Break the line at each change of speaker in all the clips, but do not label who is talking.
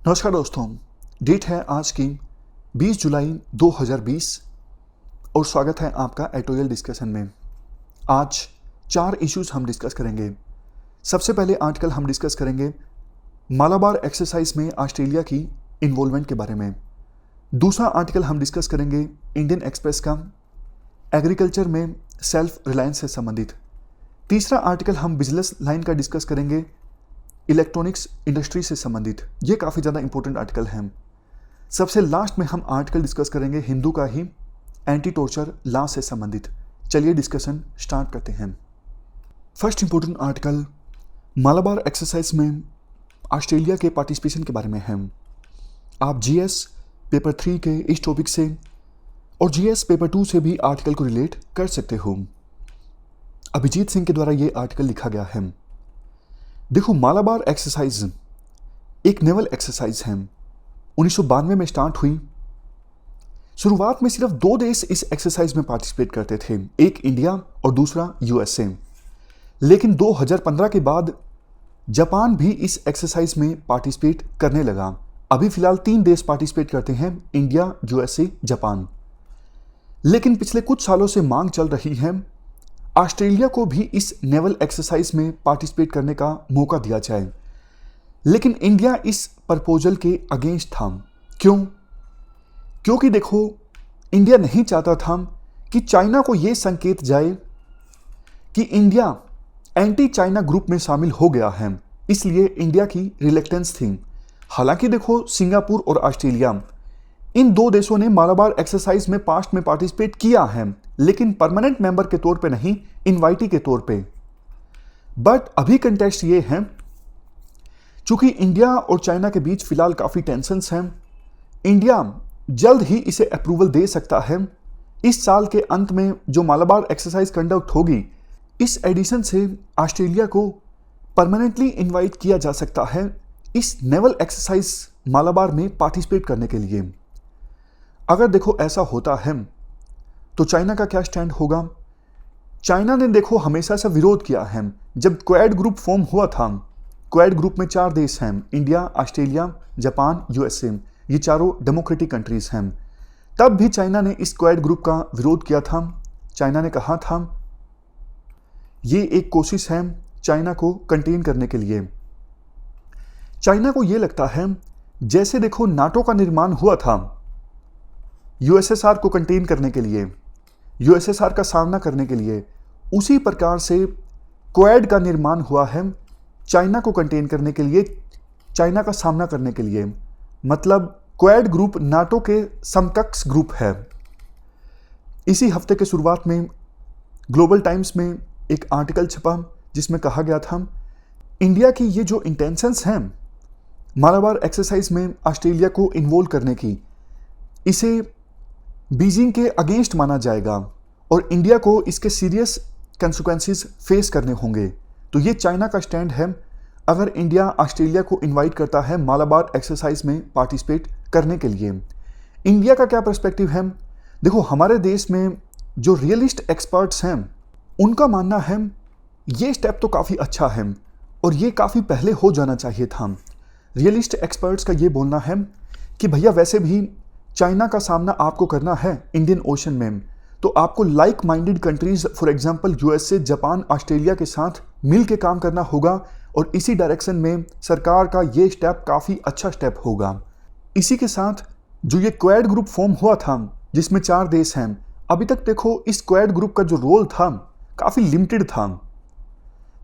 नमस्कार दोस्तों। डेट है आज की 20 जुलाई 2020 और स्वागत है आपका एडिटोरियल डिस्कशन में। आज 4 इश्यूज हम डिस्कस करेंगे। सबसे पहले आर्टिकल हम डिस्कस करेंगे मालाबार एक्सरसाइज में ऑस्ट्रेलिया की इन्वॉल्वमेंट के बारे में। दूसरा आर्टिकल हम डिस्कस करेंगे इंडियन एक्सप्रेस का एग्रीकल्चर में सेल्फ रिलायंस से संबंधित। तीसरा आर्टिकल हम बिजनेस लाइन का डिस्कस करेंगे इलेक्ट्रॉनिक्स इंडस्ट्री से संबंधित। ये काफ़ी ज़्यादा इंपॉर्टेंट आर्टिकल हैं। सबसे लास्ट में हम आर्टिकल डिस्कस करेंगे हिंदू का ही एंटी टॉर्चर लॉ से संबंधित। चलिए डिस्कशन स्टार्ट करते हैं। First important article Malabar exercise में ऑस्ट्रेलिया के पार्टिसिपेशन के बारे में है। आप जीएस पेपर 3 के इस टॉपिक से और जीएस पेपर 2 से भी आर्टिकल को रिलेट कर सकते हो। अभिजीत सिंह के द्वारा ये आर्टिकल लिखा गया है। देखो, मालाबार एक्सरसाइज एक नेवल एक्सरसाइज है। 1992 में स्टार्ट हुई। शुरुआत में सिर्फ 2 देश इस एक्सरसाइज में पार्टिसिपेट करते थे, एक इंडिया और दूसरा यूएसए। लेकिन 2015 के बाद जापान भी इस एक्सरसाइज में पार्टिसिपेट करने लगा। अभी फिलहाल 3 देश पार्टिसिपेट करते हैं, इंडिया, यूएसए, जापान। लेकिन पिछले कुछ सालों से मांग चल रही है ऑस्ट्रेलिया को भी इस नेवल एक्सरसाइज में पार्टिसिपेट करने का मौका दिया जाए। लेकिन इंडिया इस प्रपोजल के अगेंस्ट था। क्यों? क्योंकि देखो, इंडिया नहीं चाहता था कि चाइना को यह संकेत जाए कि इंडिया एंटी चाइना ग्रुप में शामिल हो गया है। इसलिए इंडिया की रिलेक्टेंस थी। हालांकि देखो, सिंगापुर और ऑस्ट्रेलिया इन 2 देशों ने मालाबार एक्सरसाइज में पास्ट में पार्टिसिपेट किया है, लेकिन परमानेंट मेंबर के तौर पे नहीं, इनवाइटी के तौर पे। बट अभी कंटेक्स्ट ये है, चूंकि इंडिया और चाइना के बीच फिलहाल काफी टेंशंस हैं, इंडिया जल्द ही इसे अप्रूवल दे सकता है। इस साल के अंत में जो मालाबार एक्सरसाइज कंडक्ट होगी, इस एडिशन से ऑस्ट्रेलिया को परमानेंटली इनवाइट किया जा सकता है इस नेवल एक्सरसाइज मालाबार में पार्टिसिपेट करने के लिए। अगर देखो ऐसा होता है तो चाइना का क्या स्टैंड होगा? चाइना ने देखो हमेशा से विरोध किया है। जब क्वाड ग्रुप फॉर्म हुआ था, क्वाड ग्रुप में 4 देश हैं, इंडिया, ऑस्ट्रेलिया, जापान, यूएसए। ये चारों डेमोक्रेटिक कंट्रीज हैं। तब भी चाइना ने इस क्वाड ग्रुप का विरोध किया था। चाइना ने कहा था ये एक कोशिश है चाइना को कंटेन करने के लिए। चाइना को यह लगता है जैसे देखो नाटो का निर्माण हुआ था यूएसएसआर को कंटेन करने के लिए, यूएसएसआर का सामना करने के लिए, उसी प्रकार से क्वाड का निर्माण हुआ है चाइना को कंटेन करने के लिए, चाइना का सामना करने के लिए। मतलब क्वाड ग्रुप नाटो के समकक्ष ग्रुप है। इसी हफ्ते के शुरुआत में ग्लोबल टाइम्स में एक आर्टिकल छपा जिसमें कहा गया था इंडिया की ये जो इंटेंशंस हैं मालाबार एक्सरसाइज में ऑस्ट्रेलिया को इन्वॉल्व करने की, इसे बीजिंग के अगेंस्ट माना जाएगा और इंडिया को इसके सीरियस कंसिक्वेंसेस फेस करने होंगे। तो ये चाइना का स्टैंड है अगर इंडिया ऑस्ट्रेलिया को इनवाइट करता है मालाबार एक्सरसाइज में पार्टिसिपेट करने के लिए। इंडिया का क्या पर्सपेक्टिव है? देखो, हमारे देश में जो रियलिस्ट एक्सपर्ट्स हैं उनका मानना है ये स्टेप तो काफ़ी अच्छा है और ये काफ़ी पहले हो जाना चाहिए था। रियलिस्ट एक्सपर्ट्स का ये बोलना है कि भैया वैसे भी चाइना का सामना आपको करना है इंडियन ओशन में, तो आपको like minded countries for example USA, Japan, Australia के साथ मिल के काम करना होगा और इसी डायरेक्शन में सरकार का ये स्टेप काफ़ी अच्छा स्टेप होगा। इसी के साथ जो ये क्वाड ग्रुप फॉर्म हुआ था जिसमें 4 देश हैं, अभी तक देखो इस क्वाड ग्रुप का जो रोल था काफ़ी लिमिटेड था।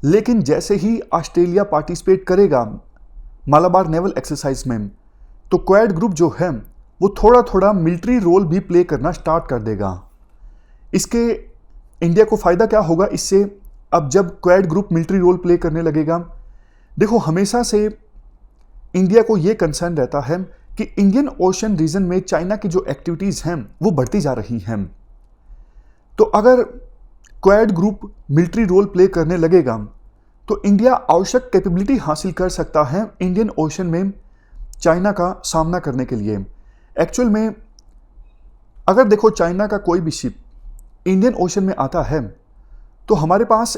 लेकिन जैसे ही ऑस्ट्रेलिया पार्टिसिपेट करेगा मालाबार नेवल एक्सरसाइज में, तो क्वाड ग्रुप जो है वो थोड़ा थोड़ा मिलिट्री रोल भी प्ले करना स्टार्ट कर देगा। इसके इंडिया को फ़ायदा क्या होगा इससे? अब जब Quad group military role play करने लगेगा, देखो हमेशा से इंडिया को ये कंसर्न रहता है कि इंडियन ओशन रीजन में चाइना की जो एक्टिविटीज़ हैं वो बढ़ती जा रही हैं। तो अगर Quad group military role play करने लगेगा तो इंडिया आवश्यक कैपेबिलिटी हासिल कर सकता है इंडियन ओशन में चाइना का सामना करने के लिए। एक्चुअल में अगर देखो चाइना का कोई भी शिप इंडियन ओशन में आता है तो हमारे पास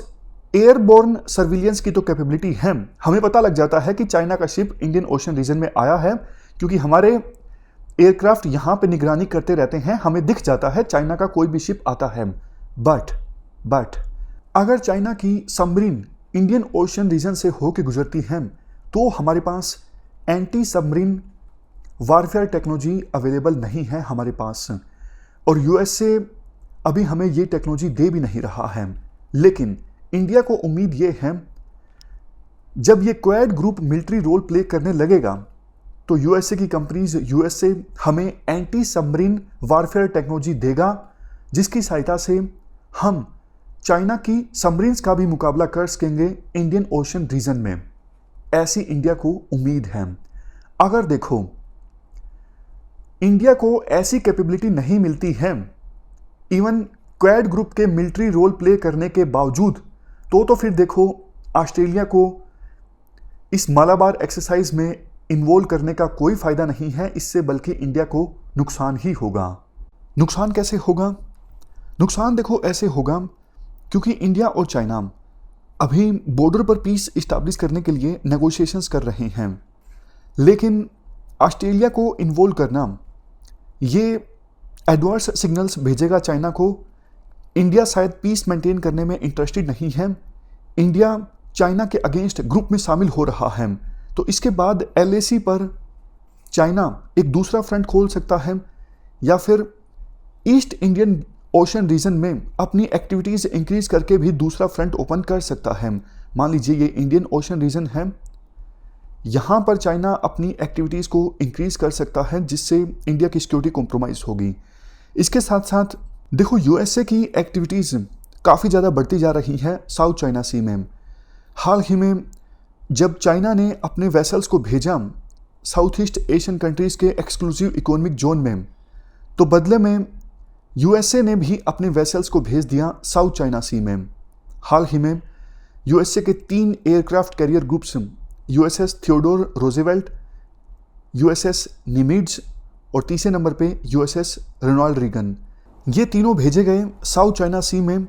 एयरबोर्न सर्विलियंस की तो कैपेबिलिटी है। हमें पता लग जाता है कि चाइना का शिप इंडियन ओशन रीजन में आया है, क्योंकि हमारे एयरक्राफ्ट यहाँ पे निगरानी करते रहते हैं, हमें दिख जाता है चाइना का कोई भी शिप आता है। बट अगर चाइना की सबमरीन इंडियन ओशन रीजन से होकर गुजरती है तो हमारे पास anti submarine warfare technology available नहीं है हमारे पास, और यूएसए अभी हमें ये टेक्नोलॉजी दे भी नहीं रहा है। लेकिन इंडिया को उम्मीद ये है, जब ये Quad group military role play करने लगेगा तो यूएसए की कंपनीज, यूएसए हमें एंटी सबमरीन वारफेयर टेक्नोलॉजी देगा, जिसकी सहायता से हम चाइना की सबमरीन्स का भी मुकाबला कर सकेंगे इंडियन ओशन रीजन में। ऐसी इंडिया को उम्मीद है। अगर देखो इंडिया को ऐसी कैपेबिलिटी नहीं मिलती है इवन क्वाड ग्रुप के मिलिट्री रोल प्ले करने के बावजूद, तो फिर देखो ऑस्ट्रेलिया को इस मालाबार एक्सरसाइज में इन्वॉल्व करने का कोई फायदा नहीं है, इससे बल्कि इंडिया को नुकसान ही होगा। नुकसान कैसे होगा? नुकसान देखो ऐसे होगा, क्योंकि इंडिया और चाइना अभी बॉर्डर पर पीस इस्टेब्लिश करने के लिए नेगोशिएशंस कर रहे हैं, लेकिन ऑस्ट्रेलिया को इन्वॉल्व करना ये एडवर्स सिग्नल्स भेजेगा चाइना को। इंडिया शायद पीस मेंटेन करने में इंटरेस्टेड नहीं है। इंडिया चाइना के अगेंस्ट ग्रुप में शामिल हो रहा है, तो इसके बाद एलएसी पर चाइना एक दूसरा फ्रंट खोल सकता है, या फिर ईस्ट इंडियन ओशन रीजन में अपनी एक्टिविटीज़ इंक्रीज करके भी दूसरा फ्रंट ओपन कर सकता है। मान लीजिए ये इंडियन ओशन रीजन है, यहाँ पर चाइना अपनी एक्टिविटीज़ को इंक्रीज कर सकता है, जिससे इंडिया की सिक्योरिटी कॉम्प्रोमाइज़ होगी। इसके साथ साथ देखो यूएसए की एक्टिविटीज़ काफ़ी ज़्यादा बढ़ती जा रही है साउथ चाइना सी में। हाल ही में जब चाइना ने अपने वेसल्स को भेजा साउथ ईस्ट एशियन कंट्रीज़ के एक्सक्लूसिव इकोनॉमिक जोन में, तो बदले में यूएसए ने भी अपने वेसल्स को भेज दिया साउथ चाइना सी में। हाल ही में यूएसए के 3 aircraft carrier groups, USS Theodore Roosevelt, USS Nimitz और तीसरे नंबर पे यूएसएस रोनाल्ड रीगन, ये तीनों भेजे गए साउथ चाइना सी में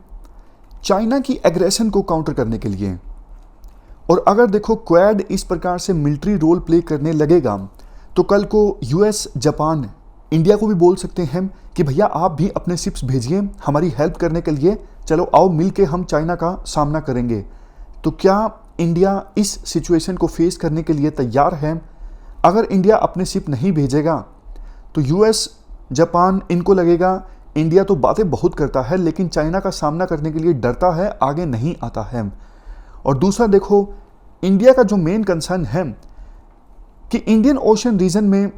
चाइना की एग्रेशन को काउंटर करने के लिए। और अगर देखो क्वाड इस प्रकार से मिलिट्री रोल प्ले करने लगेगा, तो कल को यूएस, जापान इंडिया को भी बोल सकते हैं कि भैया आप भी अपने शिप्स भेजिए हमारी हेल्प करने के लिए, चलो आओ मिलके हम चाइना का सामना करेंगे। तो क्या इंडिया इस सिचुएशन को फेस करने के लिए तैयार है? अगर इंडिया अपने शिप नहीं भेजेगा तो यूएस, जापान इनको लगेगा इंडिया तो बातें बहुत करता है लेकिन चाइना का सामना करने के लिए डरता है, आगे नहीं आता है। और दूसरा देखो इंडिया का जो मेन कंसर्न है कि इंडियन ओशन रीजन में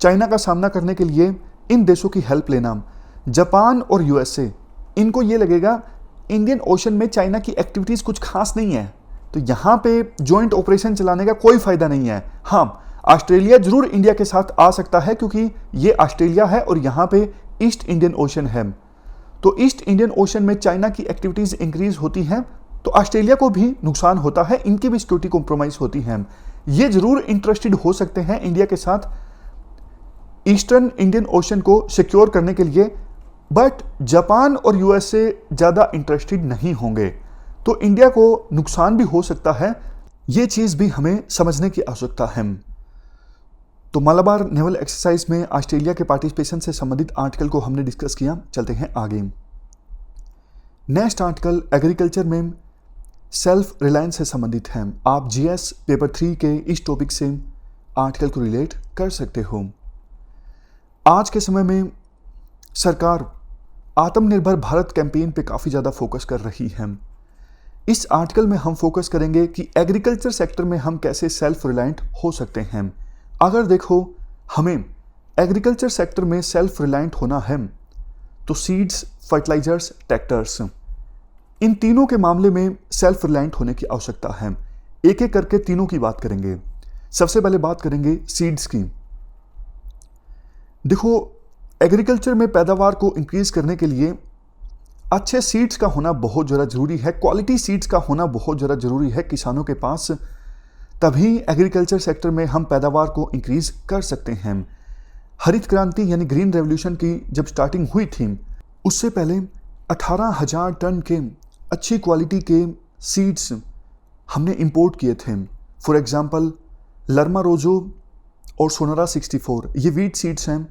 चाइना का सामना करने के लिए इन देशों की हेल्प लेना, जापान और यूएसए, इनको ये लगेगा इंडियन ओशन में चाइना की एक्टिविटीज़ कुछ खास नहीं है, तो यहाँ पे जॉइंट ऑपरेशन चलाने का कोई फायदा नहीं है। हाँ, ऑस्ट्रेलिया जरूर इंडिया के साथ आ सकता है, क्योंकि ये ऑस्ट्रेलिया है और यहाँ पे ईस्ट इंडियन ओशन है। तो ईस्ट इंडियन ओशन में चाइना की एक्टिविटीज़ इंक्रीज होती हैं तो ऑस्ट्रेलिया को भी नुकसान होता है, इनकी भी सिक्योरिटी कॉम्प्रोमाइज़ होती है। ये जरूर इंटरेस्टेड हो सकते हैं इंडिया के साथ ईस्टर्न इंडियन ओशन को सिक्योर करने के लिए, बट जापान और यूएसए ज़्यादा इंटरेस्टेड नहीं होंगे, तो इंडिया को नुकसान भी हो सकता है। ये चीज़ भी हमें समझने की आवश्यकता है। तो मालाबार नेवल एक्सरसाइज में ऑस्ट्रेलिया के पार्टिसिपेशन से संबंधित आर्टिकल को हमने डिस्कस किया। चलते हैं आगे। नेक्स्ट आर्टिकल एग्रीकल्चर में सेल्फ रिलायंस से संबंधित है। आप जीएस पेपर 3 के इस टॉपिक से आर्टिकल को रिलेट कर सकते हो। आज के समय में सरकार आत्मनिर्भर भारत कैंपेन पे काफ़ी ज़्यादा फोकस कर रही है। इस आर्टिकल में हम फोकस करेंगे कि एग्रीकल्चर सेक्टर में हम कैसे सेल्फ रिलायंट हो सकते हैं। अगर देखो हमें एग्रीकल्चर सेक्टर में सेल्फ रिलायंट होना है तो सीड्स, फर्टिलाइजर्स, ट्रैक्टर्स, इन तीनों के मामले में सेल्फ रिलायंट होने की आवश्यकता है। एक एक करके तीनों की बात करेंगे। सबसे पहले बात करेंगे सीड्स की। देखो एग्रीकल्चर में पैदावार को इंक्रीज करने के लिए अच्छे सीड्स का होना बहुत ज़्यादा ज़रूरी है, क्वालिटी सीड्स का होना बहुत ज़्यादा ज़रूरी है किसानों के पास, तभी एग्रीकल्चर सेक्टर में हम पैदावार को इंक्रीज कर सकते हैं। हरित क्रांति यानी ग्रीन रेवोल्यूशन की जब स्टार्टिंग हुई थी, उससे पहले 18,000 टन के अच्छी क्वालिटी के सीड्स हमने इंपोर्ट किए थे। फॉर एग्जांपल लर्मा रोजो और सोनारा 64 ये वीट सीड्स हैं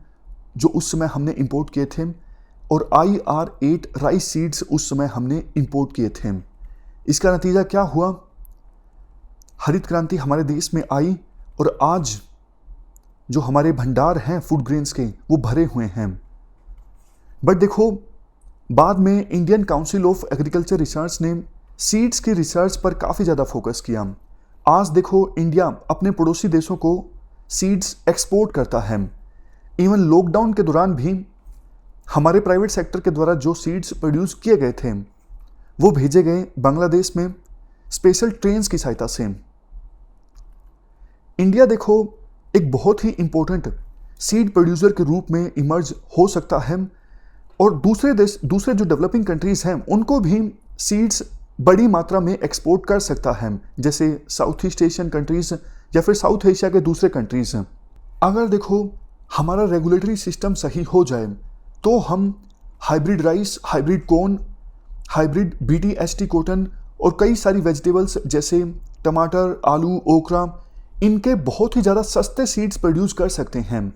जो उस समय हमने इंपोर्ट किए थे, और IR8 राइस सीड्स उस समय हमने इंपोर्ट किए थे। इसका नतीजा क्या हुआ? हरित क्रांति हमारे देश में आई और आज जो हमारे भंडार हैं फूड ग्रेन्स के वो भरे हुए हैं। बट देखो, बाद में Indian council of agriculture research ने सीड्स की रिसर्च पर काफ़ी ज़्यादा फोकस किया। आज देखो इंडिया अपने पड़ोसी देशों को सीड्स एक्सपोर्ट करता है। इवन लॉकडाउन के दौरान भी हमारे प्राइवेट सेक्टर के द्वारा जो सीड्स प्रोड्यूस किए गए थे वो भेजे गए बांग्लादेश में स्पेशल ट्रेन्स की सहायता से। इंडिया देखो एक बहुत ही इंपॉर्टेंट सीड प्रोड्यूसर के रूप में इमर्ज हो सकता है, और दूसरे जो डेवलपिंग कंट्रीज हैं उनको भी सीड्स बड़ी मात्रा में एक्सपोर्ट कर सकता है, जैसे साउथ ईस्ट एशियन कंट्रीज या फिर साउथ एशिया के दूसरे कंट्रीज। अगर देखो हमारा रेगुलेटरी सिस्टम सही हो जाए तो हम hybrid rice, hybrid corn, hybrid BT-ST cotton और कई सारी वेजिटेबल्स जैसे टमाटर, आलू, ओकरा, इनके बहुत ही ज़्यादा सस्ते सीड्स प्रोड्यूस कर सकते हैं।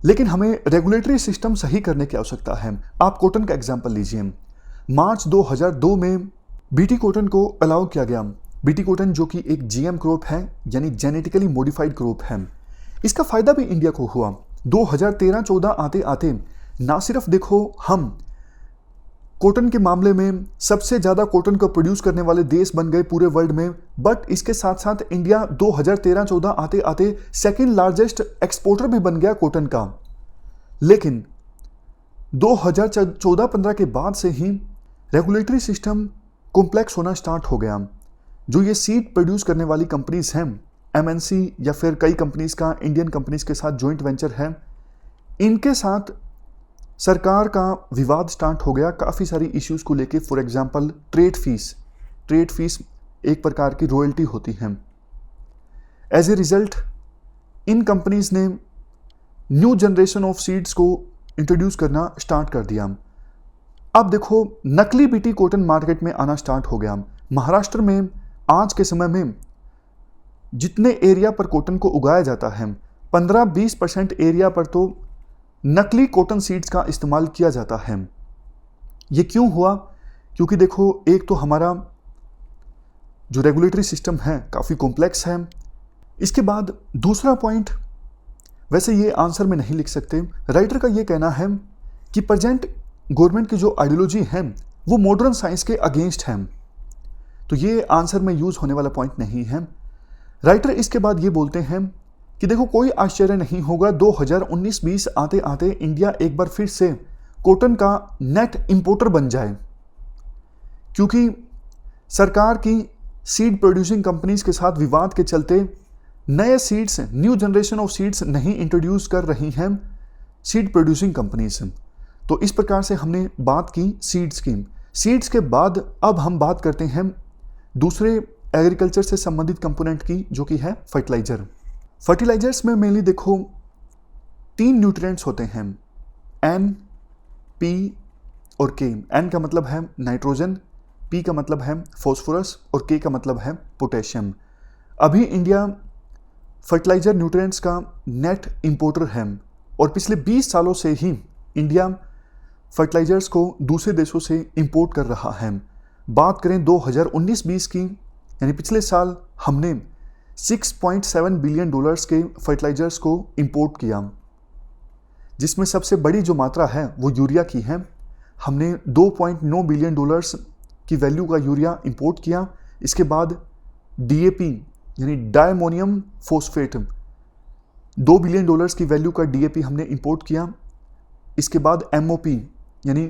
लेकिन हमें रेगुलेटरी सिस्टम सही करने की आवश्यकता है। आप कॉटन का एग्जांपल लीजिए। मार्च 2002 में BT कॉटन को अलाउ किया गया। BT कॉटन जो कि एक GM क्रॉप है, यानी जेनेटिकली मॉडिफाइड क्रॉप है। इसका फायदा भी इंडिया को हुआ। 2013-14 आते आते ना सिर्फ देखो हम कॉटन के मामले में सबसे ज़्यादा कॉटन को प्रोड्यूस करने वाले देश बन गए पूरे वर्ल्ड में, बट इसके साथ साथ इंडिया 2013-14 आते आते सेकेंड लार्जेस्ट एक्सपोर्टर भी बन गया कॉटन का। लेकिन 2014-15 के बाद से ही रेगुलेटरी सिस्टम कॉम्प्लेक्स होना स्टार्ट हो गया। जो ये सीड प्रोड्यूस करने वाली कंपनीज हैं, MNC या फिर कई कंपनीज का इंडियन कंपनीज के साथ जॉइंट वेंचर है, इनके साथ सरकार का विवाद स्टार्ट हो गया काफ़ी सारी इश्यूज़ को लेके। फॉर एग्जांपल ट्रेड फीस एक प्रकार की रॉयल्टी होती है। एज ए रिजल्ट इन कंपनीज ने न्यू जनरेशन ऑफ सीड्स को इंट्रोड्यूस करना स्टार्ट कर दिया। अब देखो नकली BT कॉटन मार्केट में आना स्टार्ट हो गया। महाराष्ट्र में आज के समय में जितने एरिया पर कॉटन को उगाया जाता है 15-20% एरिया पर तो नकली कॉटन सीड्स का इस्तेमाल किया जाता है। ये क्यों हुआ? क्योंकि देखो एक तो हमारा जो रेगुलेटरी सिस्टम है काफ़ी कॉम्प्लेक्स है। इसके बाद दूसरा पॉइंट, वैसे ये आंसर में नहीं लिख सकते, राइटर का ये कहना है कि प्रेजेंट गवर्नमेंट की जो आइडियोलॉजी है वो मॉडर्न साइंस के अगेंस्ट है, तो ये आंसर में यूज़ होने वाला पॉइंट नहीं है। राइटर इसके बाद ये बोलते हैं कि देखो कोई आश्चर्य नहीं होगा 2019-20 आते आते इंडिया एक बार फिर से कॉटन का नेट इंपोर्टर बन जाए, क्योंकि सरकार की सीड प्रोड्यूसिंग कंपनीज के साथ विवाद के चलते नए seeds, new generation of seeds नहीं इंट्रोड्यूस कर रही हैं सीड प्रोड्यूसिंग कंपनीज। तो इस प्रकार से हमने बात की सीड्स की। सीड्स के बाद अब हम बात करते हैं दूसरे एग्रीकल्चर से संबंधित कंपोनेंट की, जो कि है फर्टिलाइजर। फर्टिलाइजर्स में मेनली देखो 3 न्यूट्रिएंट्स होते हैं, N, P और K। N का मतलब है नाइट्रोजन, P का मतलब है फॉस्फोरस और K का मतलब है पोटेशियम। अभी इंडिया फर्टिलाइजर न्यूट्रिएंट्स का नेट इंपोर्टर है और पिछले 20 सालों से ही इंडिया फर्टिलाइजर्स को दूसरे देशों से इंपोर्ट कर रहा है। बात करें 2019-20 की, यानी पिछले साल हमने $6.7 बिलियन के फर्टिलाइजर्स को इंपोर्ट किया, जिसमें सबसे बड़ी जो मात्रा है वो यूरिया की है। हमने $2.9 बिलियन की वैल्यू का यूरिया इंपोर्ट किया। इसके बाद DAP यानी डायमोनियम फॉस्फेट, $2 बिलियन की वैल्यू का DAP हमने इंपोर्ट किया। इसके बाद MOP यानी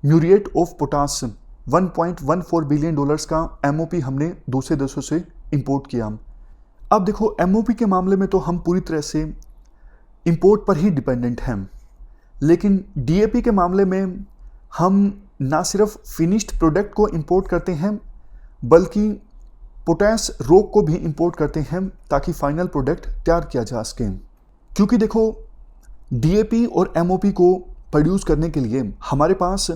म्यूरिएट ऑफ पोटास, $1.14 बिलियन का MOP हमने दूसरे देशों से इंपोर्ट किया। अब देखो MOP के मामले में तो हम पूरी तरह से इंपोर्ट पर ही डिपेंडेंट हैं, लेकिन DAP के मामले में हम ना सिर्फ फिनिश्ड प्रोडक्ट को इंपोर्ट करते हैं बल्कि पोटैश रॉक को भी इंपोर्ट करते हैं ताकि फाइनल प्रोडक्ट तैयार किया जा सके। क्योंकि देखो DAP और MOP को प्रोड्यूस करने के लिए हमारे पास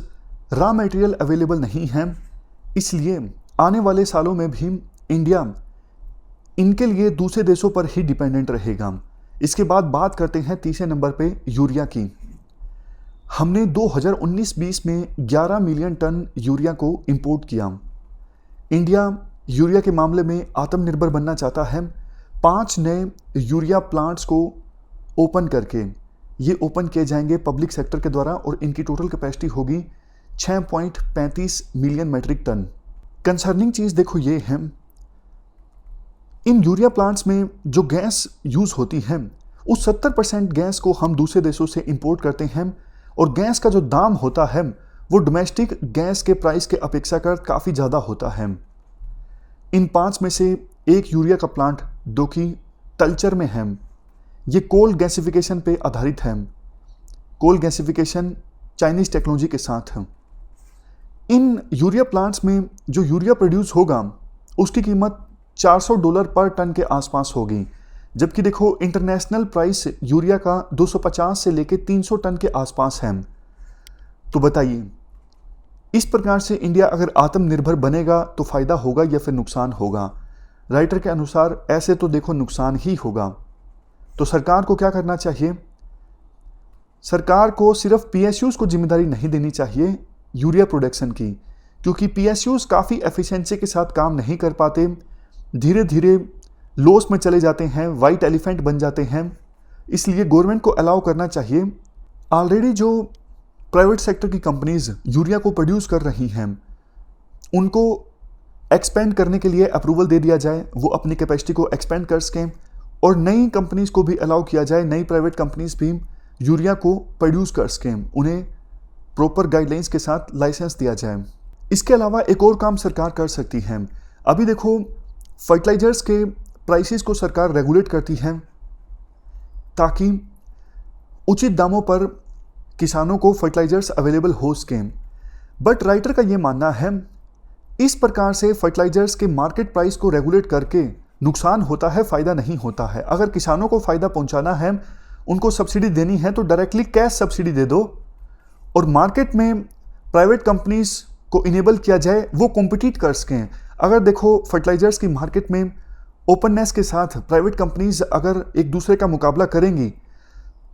रॉ मटेरियल अवेलेबल नहीं है, इसलिए आने वाले सालों में भी इंडिया इनके लिए दूसरे देशों पर ही डिपेंडेंट रहेगा। इसके बाद बात करते हैं तीसरे नंबर पे यूरिया की। हमने 2019-20 में 11 मिलियन टन यूरिया को इंपोर्ट किया। इंडिया यूरिया के मामले में आत्मनिर्भर बनना चाहता है। 5 नए यूरिया प्लांट्स को ओपन करके ये ओपन किए जाएंगे पब्लिक सेक्टर के द्वारा और इनकी टोटल कैपेसिटी होगी 6.35 मिलियन मेट्रिक टन। कंसर्निंग चीज़ देखो ये है, इन यूरिया प्लांट्स में जो गैस यूज़ होती है उस 70% गैस को हम दूसरे देशों से इंपोर्ट करते हैं और गैस का जो दाम होता है वो डोमेस्टिक गैस के प्राइस के अपेक्षाकृत काफ़ी ज़्यादा होता है। इन 5 में से एक यूरिया का प्लांट जो कि तलचर में है, ये कोल गैसिफिकेशन पे आधारित है। कोल गैसिफिकेशन चाइनीज़ टेक्नोलॉजी के साथ है। इन यूरिया प्लांट्स में जो यूरिया प्रोड्यूस होगा उसकी कीमत $400 पर टन के आसपास होगी, जबकि देखो इंटरनेशनल प्राइस यूरिया का 250 से लेके 300 टन के आसपास है। तो बताइए, इस प्रकार से इंडिया अगर आत्मनिर्भर बनेगा तो फायदा होगा या फिर नुकसान होगा? राइटर के अनुसार ऐसे तो देखो नुकसान ही होगा। तो सरकार को क्या करना चाहिए? सरकार को सिर्फ पीएसयूज को जिम्मेदारी नहीं देनी चाहिए यूरिया प्रोडक्शन की, क्योंकि पीएसयूज काफ़ी एफिशिएंसी के साथ काम नहीं कर पाते, धीरे धीरे लॉस में चले जाते हैं, वाइट एलिफेंट बन जाते हैं। इसलिए गवर्नमेंट को अलाउ करना चाहिए। ऑलरेडी जो प्राइवेट सेक्टर की कंपनीज यूरिया को प्रोड्यूस कर रही हैं उनको एक्सपेंड करने के लिए अप्रूवल दे दिया जाए, वो अपनी कैपेसिटी को एक्सपेंड कर सकें, और नई कंपनीज को भी अलाउ किया जाए, नई प्राइवेट कंपनीज भी यूरिया को प्रोड्यूस कर सकें, उन्हें प्रॉपर गाइडलाइंस के साथ लाइसेंस दिया जाए। इसके अलावा एक और काम सरकार कर सकती है। अभी देखो फर्टिलाइजर्स के प्राइसेस को सरकार रेगुलेट करती है ताकि उचित दामों पर किसानों को फर्टिलाइजर्स अवेलेबल हो सकें। बट राइटर का ये मानना है इस प्रकार से फर्टिलाइजर्स के मार्केट प्राइस को रेगुलेट करके नुकसान होता है, फ़ायदा नहीं होता है। अगर किसानों को फ़ायदा पहुंचाना है, उनको सब्सिडी देनी है तो डायरेक्टली कैश सब्सिडी दे दो और मार्केट में प्राइवेट कंपनीज को इनेबल किया जाए, वो कॉम्पिटिट कर सकें। अगर देखो फर्टिलाइजर्स की मार्केट में ओपननेस के साथ प्राइवेट कंपनीज अगर एक दूसरे का मुकाबला करेंगी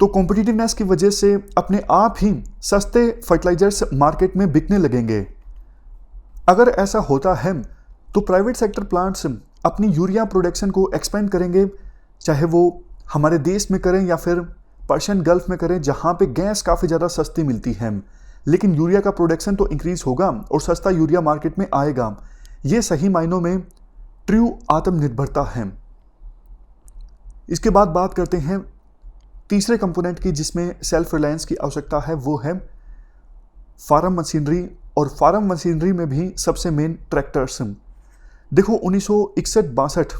तो कॉम्पिटिटिवनेस की वजह से अपने आप ही सस्ते फर्टिलाइजर्स मार्केट में बिकने लगेंगे। अगर ऐसा होता है तो प्राइवेट सेक्टर प्लांट्स अपनी यूरिया प्रोडक्शन को एक्सपेंड करेंगे, चाहे वो हमारे देश में करें या फिर पर्शियन गल्फ में करें जहाँ पे गैस काफ़ी ज़्यादा सस्ती मिलती है, लेकिन यूरिया का प्रोडक्शन तो इंक्रीज होगा और सस्ता यूरिया मार्केट में आएगा। ये सही मायनों में ट्रू आत्मनिर्भरता है। इसके बाद बात करते हैं तीसरे कंपोनेंट की जिसमें सेल्फ रिलायंस की आवश्यकता है, वो है फार्म मशीनरी। और फार्म मशीनरी में भी सबसे मेन ट्रैक्टर्स। देखो 1961-62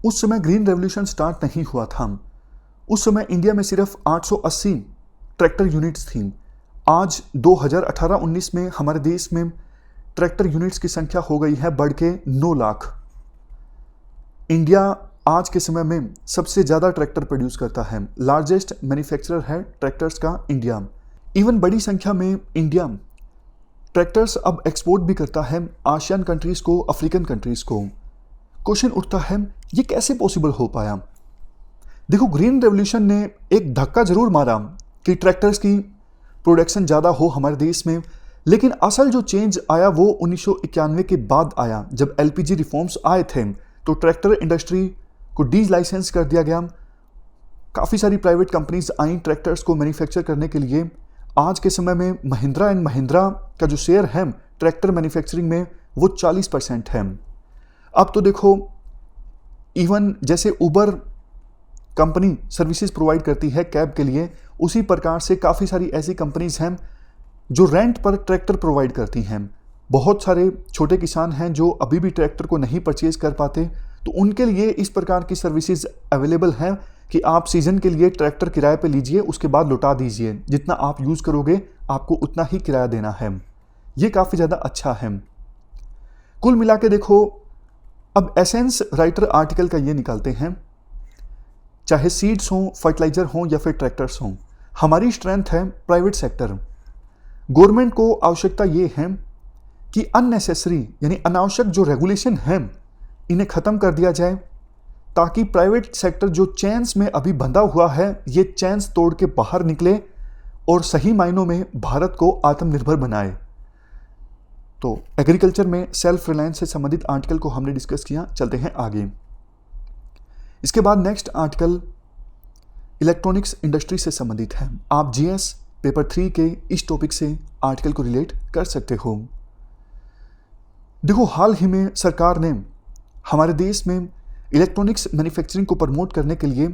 उस समय ग्रीन रेवोल्यूशन स्टार्ट नहीं हुआ था। उस समय इंडिया में सिर्फ 880 ट्रैक्टर यूनिट्स थी। आज 2018-19 में हमारे देश में ट्रैक्टर यूनिट्स की संख्या हो गई है बढ़ के 9 लाख। इंडिया आज के समय में सबसे ज़्यादा ट्रैक्टर प्रोड्यूस करता है, लार्जेस्ट मैन्युफैक्चरर है ट्रैक्टर्स का इंडिया। इवन बड़ी संख्या में इंडिया ट्रैक्टर्स अब एक्सपोर्ट भी करता है आसियान कंट्रीज़ को, अफ्रीकन कंट्रीज़ को। क्वेश्चन उठता है ये कैसे पॉसिबल हो पाया? देखो ग्रीन रेवोल्यूशन ने एक धक्का जरूर मारा कि ट्रैक्टर्स की प्रोडक्शन ज़्यादा हो हमारे देश में, लेकिन असल जो चेंज आया वो 1991 के बाद आया, जब एलपीजी रिफॉर्म्स आए थे तो ट्रैक्टर इंडस्ट्री को डी लाइसेंस कर दिया गया। काफ़ी सारी प्राइवेट कंपनीज आई ट्रैक्टर्स को मैन्युफैक्चर करने के लिए। आज के समय में महिंद्रा एंड महिंद्रा का जो शेयर है ट्रैक्टर मैन्युफैक्चरिंग में वो 40% है। अब तो देखो इवन जैसे उबर कंपनी सर्विसेज प्रोवाइड करती है कैब के लिए, उसी प्रकार से काफ़ी सारी ऐसी कंपनीज हैं जो रेंट पर ट्रैक्टर प्रोवाइड करती हैं। बहुत सारे छोटे किसान हैं जो अभी भी ट्रैक्टर को नहीं परचेज कर पाते, तो उनके लिए इस प्रकार की सर्विसेज अवेलेबल हैं कि आप सीज़न के लिए ट्रैक्टर किराए पे लीजिए, उसके बाद लौटा दीजिए, जितना आप यूज़ करोगे आपको उतना ही किराया देना है। ये काफ़ी ज़्यादा अच्छा है। कुल मिला के देखो, अब एसेंस राइटर आर्टिकल का ये निकालते हैं, चाहे सीड्स हों, फर्टिलाइजर हों या फिर ट्रैक्टर्स हों, हमारी स्ट्रेंथ है प्राइवेट सेक्टर। गवर्नमेंट को आवश्यकता ये है कि अननेसेसरी यानी अनावश्यक जो रेगुलेशन हैं इन्हें ख़त्म कर दिया जाए, ताकि प्राइवेट सेक्टर जो चेन्स में अभी बंधा हुआ है ये चेन्स तोड़ के बाहर निकले और सही मायनों में भारत को आत्मनिर्भर बनाए। तो एग्रीकल्चर में सेल्फ रिलायंस से संबंधित आर्टिकल को हमने डिस्कस किया। चलते हैं आगे। इसके बाद नेक्स्ट आर्टिकल इलेक्ट्रॉनिक्स इंडस्ट्री से संबंधित है। आप जीएस पेपर 3 के इस टॉपिक से आर्टिकल को रिलेट कर सकते हो। देखो, हाल ही में सरकार ने हमारे देश में इलेक्ट्रॉनिक्स मैन्युफैक्चरिंग को प्रमोट करने के लिए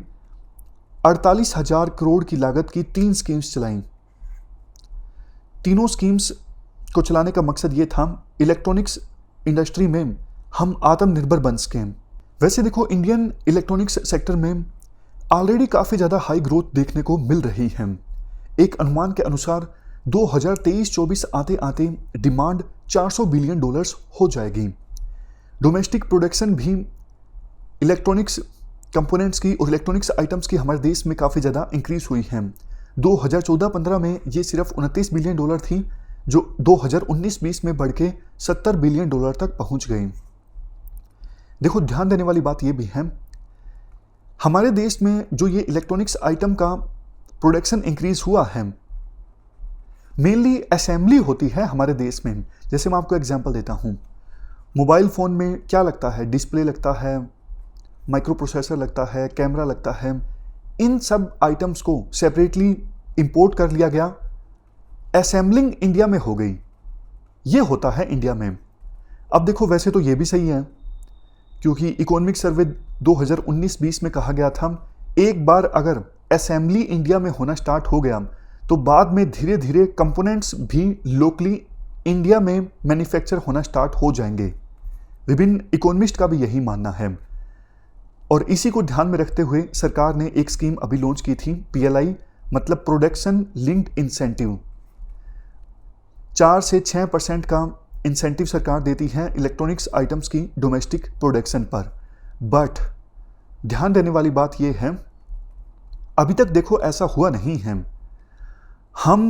48,000 करोड़ की लागत की 3 स्कीम्स चलाई। तीनों स्कीम्स को चलाने का मकसद ये था इलेक्ट्रॉनिक्स इंडस्ट्री में हम आत्मनिर्भर बन सकें। वैसे देखो, इंडियन इलेक्ट्रॉनिक्स सेक्टर में ऑलरेडी काफ़ी ज़्यादा हाई ग्रोथ देखने को मिल रही है। एक अनुमान के अनुसार 2023-24 आते आते डिमांड $400 बिलियन हो जाएगी। डोमेस्टिक प्रोडक्शन भी इलेक्ट्रॉनिक्स कंपोनेंट्स की और इलेक्ट्रॉनिक्स आइटम्स की हमारे देश में काफ़ी ज़्यादा इंक्रीज हुई है। 2014-15 में ये सिर्फ $29 बिलियन थी, जो 2019-20 में बढ़ के $70 बिलियन तक पहुंच गई। देखो, ध्यान देने वाली बात ये भी है, हमारे देश में जो ये इलेक्ट्रॉनिक्स आइटम का प्रोडक्शन इंक्रीज हुआ है, मेनली असेंबली होती है हमारे देश में। जैसे मैं आपको एग्जांपल देता हूँ, मोबाइल फ़ोन में क्या लगता है, डिस्प्ले लगता है, माइक्रो प्रोसेसर लगता है, कैमरा लगता है। इन सब आइटम्स को सेपरेटली इंपोर्ट कर लिया गया, असेंबलिंग इंडिया में हो गई। ये होता है इंडिया में। अब देखो, वैसे तो ये भी सही है, क्योंकि इकोनॉमिक सर्वे 2019-20 में कहा गया था एक बार अगर असेंबली इंडिया में होना स्टार्ट हो गया तो बाद में धीरे धीरे कंपोनेंट्स भी लोकली इंडिया में मैन्युफैक्चर होना स्टार्ट हो जाएंगे। विभिन्न इकोनॉमिस्ट का भी यही मानना है, और इसी को ध्यान में रखते हुए सरकार ने एक स्कीम अभी लॉन्च की थी, PLI मतलब प्रोडक्शन लिंक्ड इंसेंटिव। 4 से 6% का इंसेंटिव सरकार देती है इलेक्ट्रॉनिक्स आइटम्स की डोमेस्टिक प्रोडक्शन पर। बट ध्यान देने वाली बात यह है, अभी तक देखो ऐसा हुआ नहीं है। हम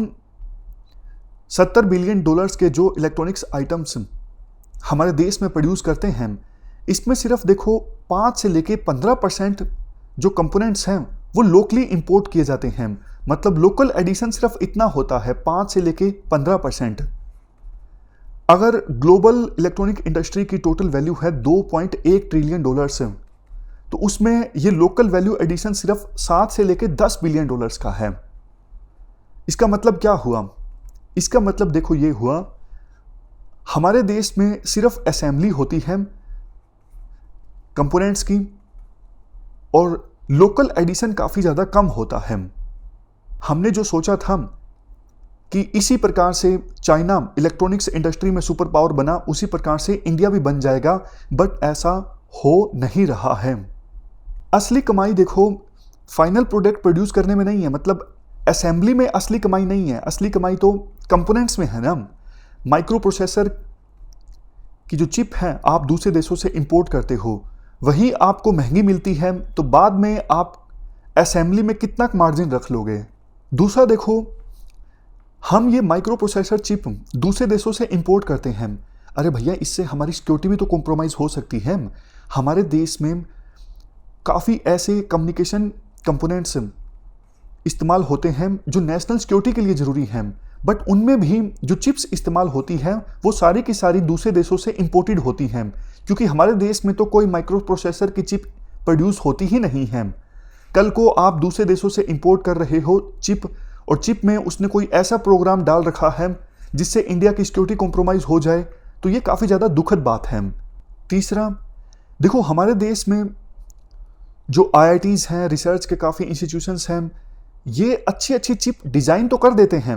$70 बिलियन के जो इलेक्ट्रॉनिक्स आइटम्स हमारे देश में प्रोड्यूस करते हैं, इसमें सिर्फ देखो 5 से लेके 15% जो कंपोनेंट्स हैं वो लोकली इंपोर्ट किए जाते हैं। मतलब लोकल एडिशन सिर्फ इतना होता है, 5 से लेके 15%। अगर ग्लोबल इलेक्ट्रॉनिक इंडस्ट्री की टोटल वैल्यू है $2.1 ट्रिलियन तो उसमें ये लोकल वैल्यू एडिशन सिर्फ 7 से लेके 10 बिलियन का है। इसका मतलब क्या हुआ? इसका मतलब देखो ये हुआ, हमारे देश में सिर्फ असेंबली होती है कंपोनेंट्स की और लोकल एडिशन काफ़ी ज़्यादा कम होता है। हमने जो सोचा था कि इसी प्रकार से चाइना इलेक्ट्रॉनिक्स इंडस्ट्री में सुपर पावर बना, उसी प्रकार से इंडिया भी बन जाएगा, बट ऐसा हो नहीं रहा है। असली कमाई देखो फाइनल प्रोडक्ट प्रोड्यूस करने में नहीं है, मतलब असेंबली में असली कमाई नहीं है। असली कमाई तो कंपोनेंट्स में है ना। माइक्रो प्रोसेसर की जो चिप है आप दूसरे देशों से इंपोर्ट करते हो, वही आपको महंगी मिलती है, तो बाद में आप असेंबली में कितना मार्जिन रख लोगे। दूसरा देखो, हम ये माइक्रो प्रोसेसर चिप दूसरे देशों से इंपोर्ट करते हैं। अरे भैया, इससे हमारी सिक्योरिटी भी तो कॉम्प्रोमाइज़ हो सकती है। हमारे देश में काफ़ी ऐसे कम्युनिकेशन कंपोनेंट्स इस्तेमाल होते हैं जो नेशनल सिक्योरिटी के लिए ज़रूरी हैं, बट उनमें भी जो चिप्स इस्तेमाल होती हैं वो सारी की सारी दूसरे देशों से इंपोर्टेड होती हैं, क्योंकि हमारे देश में तो कोई माइक्रो प्रोसेसर की चिप प्रोड्यूस होती ही नहीं है। कल को आप दूसरे देशों से इंपोर्ट कर रहे हो चिप, और चिप में उसने कोई ऐसा प्रोग्राम डाल रखा है जिससे इंडिया की सिक्योरिटी कॉम्प्रोमाइज़ हो जाए, तो ये काफ़ी ज़्यादा दुखद बात है। तीसरा देखो, हमारे देश में जो IITs हैं, रिसर्च के काफ़ी इंस्टीट्यूशंस हैं, ये अच्छी अच्छी चिप डिज़ाइन तो कर देते हैं।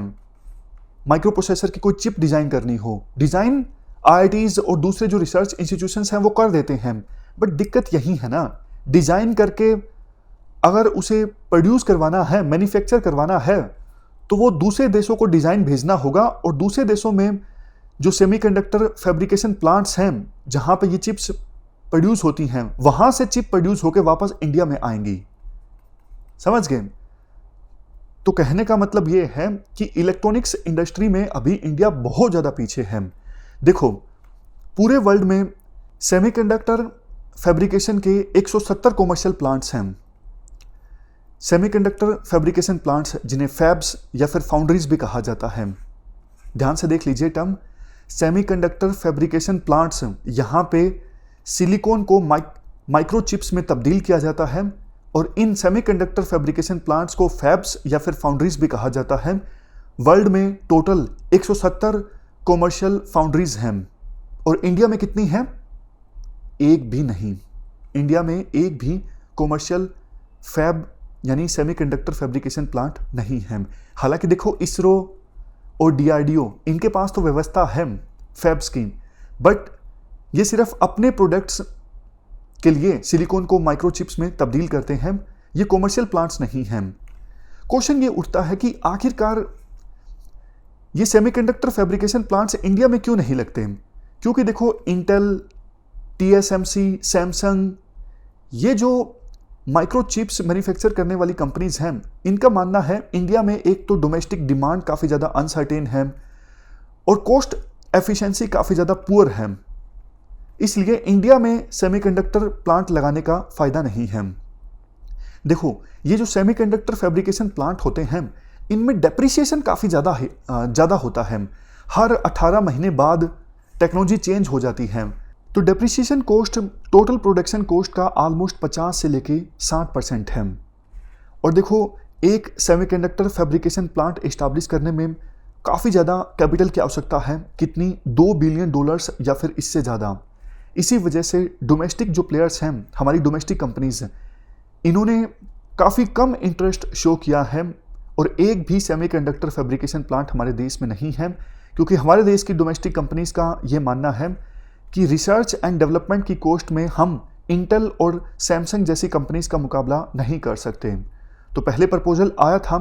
माइक्रो प्रोसेसर की कोई चिप डिज़ाइन करनी हो, डिज़ाइन IITs और दूसरे जो रिसर्च इंस्टीट्यूशंस हैं वो कर देते हैं, बट दिक्कत यही है ना, डिज़ाइन करके अगर उसे प्रोड्यूस करवाना है, मैन्युफैक्चर करवाना है, तो वो दूसरे देशों को डिज़ाइन भेजना होगा, और दूसरे देशों में जो सेमीकंडक्टर फैब्रिकेशन प्लांट्स हैं जहाँ पे ये चिप्स प्रोड्यूस होती हैं, वहाँ से चिप प्रोड्यूस होकर वापस इंडिया में आएंगी। समझ गए? तो कहने का मतलब ये है कि इलेक्ट्रॉनिक्स इंडस्ट्री में अभी इंडिया बहुत ज़्यादा पीछे है। देखो, पूरे वर्ल्ड में सेमीकंडक्टर फैब्रिकेशन के 170 कॉमर्शियल प्लांट्स हैं। सेमीकंडक्टर फैब्रिकेशन प्लांट्स जिन्हें फैब्स या फिर फाउंड्रीज भी कहा जाता है। ध्यान से देख लीजिए टर्म सेमीकंडक्टर फैब्रिकेशन प्लांट्स। यहाँ पे सिलिकॉन को माइक्रोचिप्स में तब्दील किया जाता है और इन सेमीकंडक्टर फैब्रिकेशन प्लांट्स को फैब्स या फिर फाउंड्रीज भी कहा जाता है। वर्ल्ड में टोटल 170 कॉमर्शियल फाउंड्रीज हैं और इंडिया में कितनी हैं? एक भी नहीं। इंडिया में एक भी कॉमर्शियल फैब यानी सेमीकंडक्टर फैब्रिकेशन प्लांट नहीं है। हालांकि देखो, इसरो और डीआरडीओ इनके पास तो व्यवस्था है फैब्स की, बट ये सिर्फ अपने प्रोडक्ट्स के लिए सिलिकॉन को माइक्रोचिप्स में तब्दील करते हैं। ये कॉमर्शियल प्लांट्स नहीं हैं। क्वेश्चन ये उठता है कि आखिरकार ये सेमीकंडक्टर फैब्रिकेशन प्लांट्स इंडिया में क्यों नहीं लगते? क्योंकि देखो, इंटेल, टीएसएमसी, सैमसंग, ये जो माइक्रोचिप्स मैन्युफैक्चर करने वाली कंपनीज हैं, इनका मानना है इंडिया में एक तो डोमेस्टिक डिमांड काफ़ी ज़्यादा अनसर्टेन है और कॉस्ट एफिशिएंसी काफ़ी ज़्यादा पुअर है। इसलिए इंडिया में सेमीकंडक्टर प्लांट लगाने का फ़ायदा नहीं है। देखो, ये जो सेमीकंडक्टर फैब्रिकेशन प्लांट होते हैं, इनमें डेप्रिसिएशन काफ़ी ज़्यादा होता है। हर 18 महीने बाद टेक्नोलॉजी चेंज हो जाती है, तो depreciation cost total production cost का ऑलमोस्ट 50 से लेके 60% है। और देखो, एक सेमीकंडक्टर फैब्रिकेशन प्लांट इस्टेब्लिश करने में काफ़ी ज़्यादा कैपिटल की आवश्यकता है। कितनी? $2 बिलियन या फिर इससे ज़्यादा। इसी वजह से डोमेस्टिक जो प्लेयर्स हैं, हमारी डोमेस्टिक कंपनीज, इन्होंने काफ़ी कम इंटरेस्ट शो किया है और एक भी सेमीकंडक्टर फैब्रिकेशन प्लांट हमारे देश में नहीं है, क्योंकि हमारे देश की डोमेस्टिक कंपनीज का ये मानना है कि रिसर्च एंड डेवलपमेंट की कॉस्ट में हम इंटेल और सैमसंग जैसी कंपनीज का मुकाबला नहीं कर सकते। तो पहले प्रपोजल आया था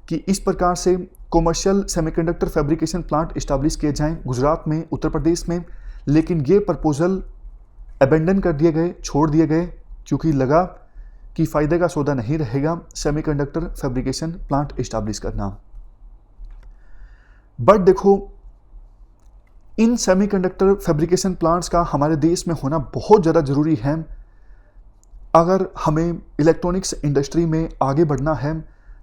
कि इस प्रकार से commercial semiconductor fabrication plant establish किए जाएं गुजरात में, उत्तर प्रदेश में, लेकिन ये प्रपोजल अबेंडन कर दिए गए, छोड़ दिए गए, क्योंकि लगा कि फ़ायदे का सौदा नहीं रहेगा सेमीकंडक्टर फैब्रिकेशन प्लांट इस्टेब्लिश करना। बट देखो, इन सेमीकंडक्टर फैब्रिकेशन प्लांट्स का हमारे देश में होना बहुत ज़्यादा ज़रूरी है अगर हमें इलेक्ट्रॉनिक्स इंडस्ट्री में आगे बढ़ना है।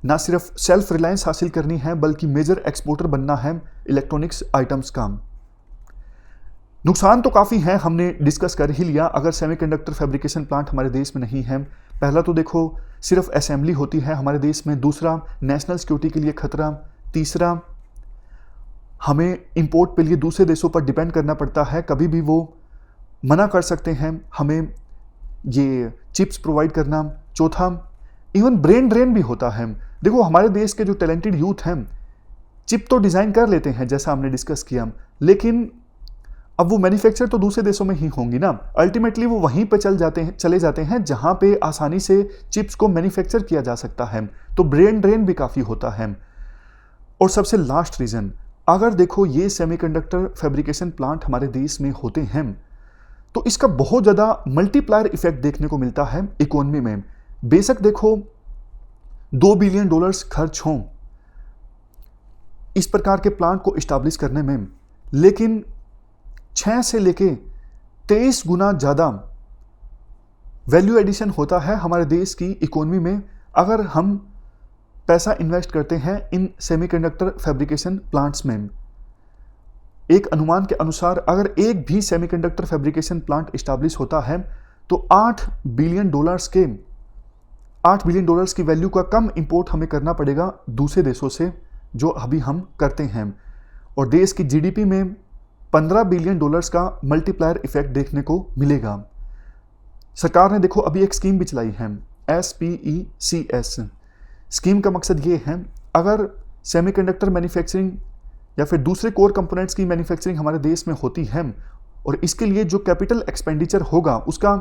ना सिर्फ सेल्फ रिलायंस हासिल करनी है, बल्कि मेजर एक्सपोर्टर बनना है इलेक्ट्रॉनिक्स आइटम्स का। नुकसान तो काफ़ी हैं, हमने डिस्कस कर ही लिया। अगर सेमीकंडक्टर फैब्रिकेशन प्लांट हमारे देश में नहीं है, पहला तो देखो सिर्फ असेंबली होती है हमारे देश में, दूसरा नेशनल सिक्योरिटी के लिए खतरा, तीसरा हमें इंपोर्ट पे लिए दूसरे देशों पर डिपेंड करना पड़ता है, कभी भी वो मना कर सकते हैं हमें ये चिप्स प्रोवाइड करना, चौथा इवन ब्रेन ड्रेन भी होता है। देखो, हमारे देश के जो टैलेंटेड यूथ हैं चिप तो डिज़ाइन कर लेते हैं जैसा हमने डिस्कस किया, लेकिन अब वो मैन्युफैक्चर तो दूसरे देशों में ही होंगी ना। अल्टीमेटली वो वहीं पे चले जाते हैं जहाँ पे आसानी से चिप्स को मैन्युफैक्चर किया जा सकता है, तो ब्रेन ड्रेन भी काफ़ी होता है। और सबसे लास्ट रीज़न, अगर देखो ये सेमीकंडक्टर फैब्रिकेशन प्लांट हमारे देश में होते हैं तो इसका बहुत ज़्यादा मल्टीप्लायर इफेक्ट देखने को मिलता है इकोनॉमी में। बेशक देखो $2 बिलियन खर्च हों इस प्रकार के प्लांट को इस्टेब्लिश करने में, लेकिन 6 से लेके 23 गुना ज़्यादा वैल्यू एडिशन होता है हमारे देश की इकोनॉमी में अगर हम पैसा इन्वेस्ट करते हैं इन सेमीकंडक्टर फैब्रिकेशन प्लांट्स में। एक अनुमान के अनुसार अगर एक भी सेमीकंडक्टर फैब्रिकेशन प्लांट इस्टेब्लिश होता है तो $8 बिलियन की वैल्यू का कम इंपोर्ट हमें करना पड़ेगा दूसरे देशों से, जो अभी हम करते हैं, और देश की जीडीपी में $15 बिलियन का मल्टीप्लायर इफेक्ट देखने को मिलेगा। सरकार ने देखो अभी एक स्कीम भी चलाई है, SPECS। स्कीम का मकसद ये है, अगर सेमीकंडक्टर मैन्युफैक्चरिंग या फिर दूसरे कोर कंपोनेंट्स की मैन्युफैक्चरिंग हमारे देश में होती है और इसके लिए जो कैपिटल एक्सपेंडिचर होगा उसका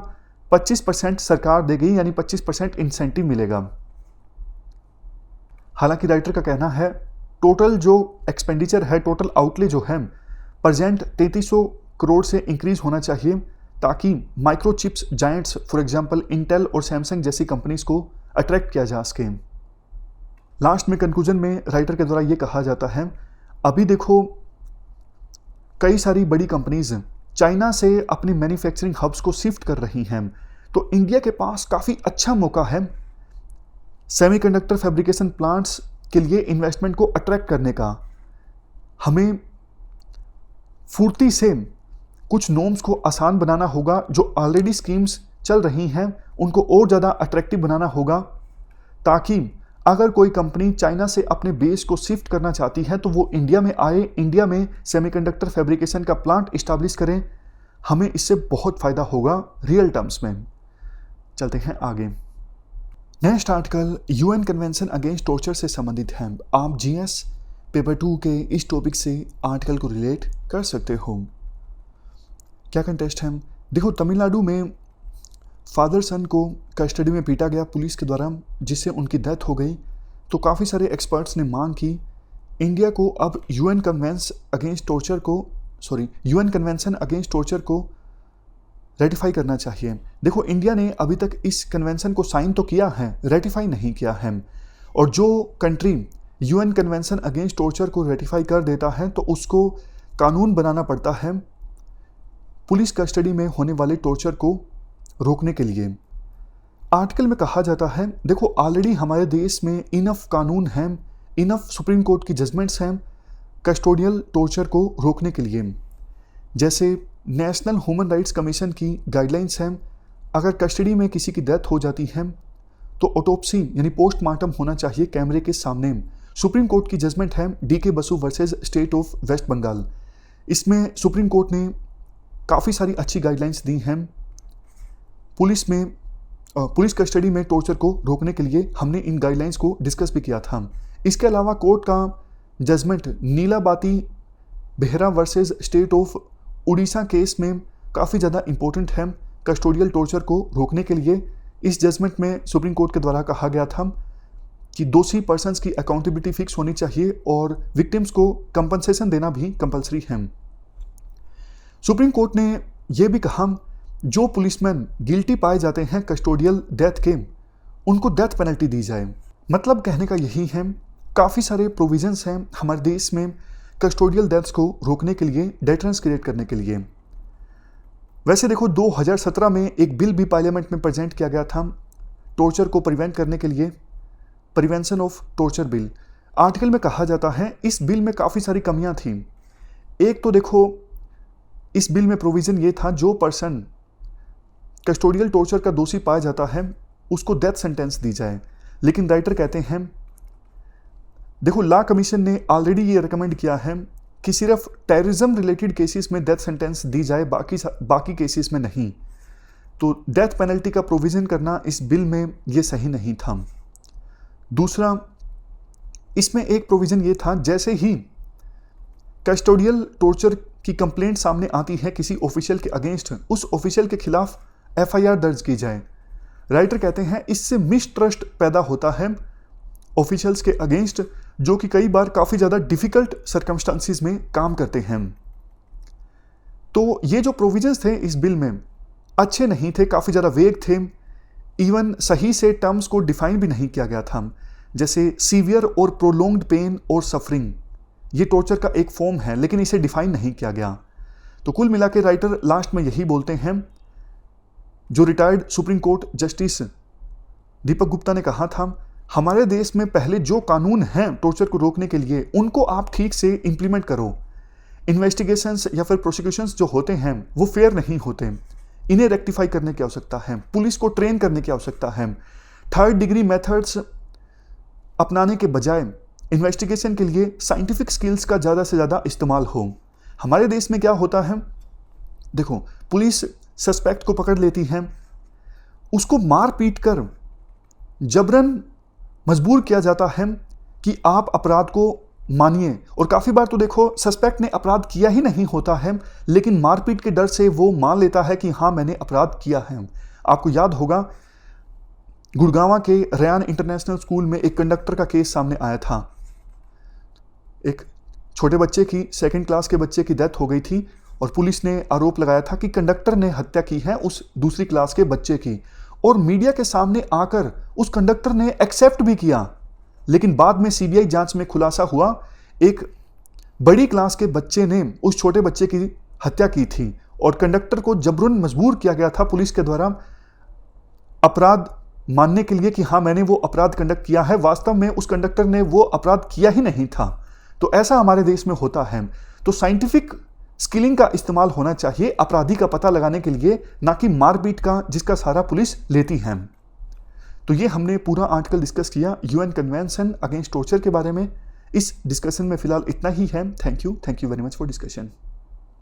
25% सरकार देगी, यानी 25% इंसेंटिव मिलेगा। हालांकि राइटर का कहना है टोटल जो एक्सपेंडिचर है, टोटल आउटले जो है प्रेजेंट 3300 करोड़ से इंक्रीज होना चाहिए ताकि microchips giants for example Intel और सैमसंग जैसी कंपनीज को अट्रैक्ट किया जा सके। लास्ट में कंक्लूजन में राइटर के द्वारा ये कहा जाता है, अभी देखो कई सारी बड़ी कंपनीज चाइना से अपनी मैन्युफैक्चरिंग हब्स को शिफ्ट कर रही हैं, तो इंडिया के पास काफ़ी अच्छा मौका है सेमीकंडक्टर फैब्रिकेशन प्लांट्स के लिए इन्वेस्टमेंट को अट्रैक्ट करने का। हमें फुर्ती से कुछ नॉर्म्स को आसान बनाना होगा, जो ऑलरेडी स्कीम्स चल रही हैं उनको और ज़्यादा अट्रैक्टिव बनाना होगा, ताकि अगर कोई कंपनी चाइना से अपने बेस को शिफ्ट करना चाहती है तो वो इंडिया में आए, इंडिया में सेमीकंडक्टर फैब्रिकेशन का प्लांट इस्टेब्लिश करें। हमें इससे बहुत फ़ायदा होगा रियल टर्म्स में। चलते हैं आगे। Next article UN convention against torture से संबंधित है। आप जीएस पेपर 2 के इस टॉपिक से आर्टिकल को रिलेट कर सकते हो। क्या कंटेस्ट है? देखो, तमिलनाडु में फादर सन को कस्टडी में पीटा गया पुलिस के द्वारा, जिससे उनकी डेथ हो गई। तो काफ़ी सारे एक्सपर्ट्स ने मांग की इंडिया को अब यूएन कन्वेंशन अगेंस्ट टॉर्चर को रेटिफाई करना चाहिए। देखो, इंडिया ने अभी तक इस कन्वेंशन को साइन तो किया है, रेटिफाई नहीं किया है। और जो country UN convention against torture को रेटिफाई कर देता है तो उसको कानून बनाना पड़ता है पुलिस कस्टडी में होने वाले टॉर्चर को रोकने के लिए। आर्टिकल में कहा जाता है, देखो ऑलरेडी हमारे देश में इनफ कानून हैं, इनफ सुप्रीम कोर्ट की जजमेंट्स हैं कस्टोडियल टॉर्चर को रोकने के लिए। जैसे नेशनल ह्यूमन राइट्स कमीशन की गाइडलाइंस हैं, अगर कस्टडी में किसी की डेथ हो जाती है तो ऑटोप्सी यानी पोस्टमार्टम होना चाहिए कैमरे के सामने। सुप्रीम कोर्ट की जजमेंट है DK Basu versus state of West Bengal. इसमें सुप्रीम कोर्ट ने काफ़ी सारी अच्छी गाइडलाइंस दी हैं पुलिस कस्टडी में टॉर्चर को रोकने के लिए। हमने इन गाइडलाइंस को डिस्कस भी किया था। इसके अलावा कोर्ट का judgement Nilabati Behera versus state of Orissa case में काफ़ी ज़्यादा इंपॉर्टेंट है कस्टोडियल टॉर्चर को रोकने के लिए। इस जजमेंट में सुप्रीम कोर्ट के द्वारा कहा गया था कि दोषी पर्सन्स की अकाउंटेबिलिटी फिक्स होनी चाहिए और विक्टिम्स को कंपनसेशन देना भी कंपलसरी है। सुप्रीम कोर्ट ने यह भी कहा जो पुलिसमैन गिल्टी पाए जाते हैं कस्टोडियल डेथ के, उनको डेथ पेनल्टी दी जाए। मतलब कहने का यही है, काफ़ी सारे प्रोविजंस हैं हमारे देश में कस्टोडियल डेथ्स को रोकने के लिए, डेटरेंस क्रिएट करने के लिए। वैसे देखो, 2017 में एक बिल भी पार्लियामेंट में प्रेजेंट किया गया था टॉर्चर को प्रिवेंट करने के लिए, prevention of torture bill. Article में कहा जाता है इस बिल में काफ़ी सारी कमियां थी। एक तो देखो, इस बिल में प्रोविज़न ये था जो पर्सन कस्टोडियल टॉर्चर का दोषी पाया जाता है उसको डेथ सेंटेंस दी जाए। लेकिन राइटर कहते हैं, देखो लॉ कमीशन ने ऑलरेडी ये रिकमेंड किया है कि सिर्फ टेररिज्म रिलेटेड केसेस में डेथ सेंटेंस दी जाए, बाकी केसेस में नहीं। तो डेथ पेनल्टी का प्रोविज़न करना इस बिल में ये सही नहीं था। दूसरा, इसमें एक प्रोविज़न ये था, जैसे ही कस्टोडियल टॉर्चर की कंप्लेंट सामने आती है किसी ऑफिशियल के अगेंस्ट, उस ऑफिशियल के खिलाफ एफआईआर दर्ज की जाए। राइटर कहते हैं इससे मिसट्रस्ट पैदा होता है ऑफिशियल्स के अगेंस्ट, जो कि कई बार काफ़ी ज़्यादा डिफ़िकल्ट सर्कमस्टांसिस में काम करते हैं। तो ये जो प्रोविजंस थे इस बिल में अच्छे नहीं थे, काफ़ी ज़्यादा वेग थे। इवन सही से टर्म्स को डिफाइन भी नहीं किया गया था। जैसे सीवियर और प्रोलोंग्ड पेन और सफरिंग, ये टॉर्चर का एक फॉर्म है लेकिन इसे डिफाइन नहीं किया गया। तो कुल मिला के राइटर लास्ट में यही बोलते हैं, जो retired supreme court justice Deepak Gupta ने कहा था, हमारे देश में पहले जो कानून हैं टॉर्चर को रोकने के लिए उनको आप ठीक से इंप्लीमेंट करो। इन्वेस्टिगेशंस या फिर प्रोसिक्यूशंस जो होते हैं वो फेयर नहीं होते, इन्हें रेक्टिफाई करने की आवश्यकता है, पुलिस को ट्रेन करने की आवश्यकता है। थर्ड डिग्री मेथड्स अपनाने के बजाय इन्वेस्टिगेशन के लिए साइंटिफिक स्किल्स का ज़्यादा से ज़्यादा इस्तेमाल हो। हमारे देश में क्या होता है, देखो पुलिस सस्पेक्ट को पकड़ लेती है, उसको मार पीट कर जबरन मजबूर किया जाता है कि आप अपराध को मानिए। और काफ़ी बार तो देखो सस्पेक्ट ने अपराध किया ही नहीं होता है, लेकिन मारपीट के डर से वो मान लेता है कि हाँ मैंने अपराध किया है। आपको याद होगा गुड़गांव के रयान इंटरनेशनल स्कूल में एक कंडक्टर का केस सामने आया था। एक छोटे बच्चे की, सेकंड क्लास के बच्चे की डेथ हो गई थी और पुलिस ने आरोप लगाया था कि कंडक्टर ने हत्या की है उस दूसरी क्लास के बच्चे की। और मीडिया के सामने आकर उस कंडक्टर ने एक्सेप्ट भी किया, लेकिन बाद में सीबीआई जांच में खुलासा हुआ, एक बड़ी क्लास के बच्चे ने उस छोटे बच्चे की हत्या की थी और कंडक्टर को जबरन मजबूर किया गया था पुलिस के द्वारा अपराध मानने के लिए कि हाँ मैंने वो अपराध कंडक्ट किया है। वास्तव में उस कंडक्टर ने वो अपराध किया ही नहीं था। तो ऐसा हमारे देश में होता है। तो साइंटिफिक स्किलिंग का इस्तेमाल होना चाहिए अपराधी का पता लगाने के लिए, ना कि मारपीट का जिसका सहारा पुलिस लेती है। तो ये हमने पूरा आर्टिकल डिस्कस किया यूएन कन्वेंशन अगेंस्ट टॉर्चर के बारे में। इस डिस्कशन में फिलहाल इतना ही है। Thank you very much for discussion.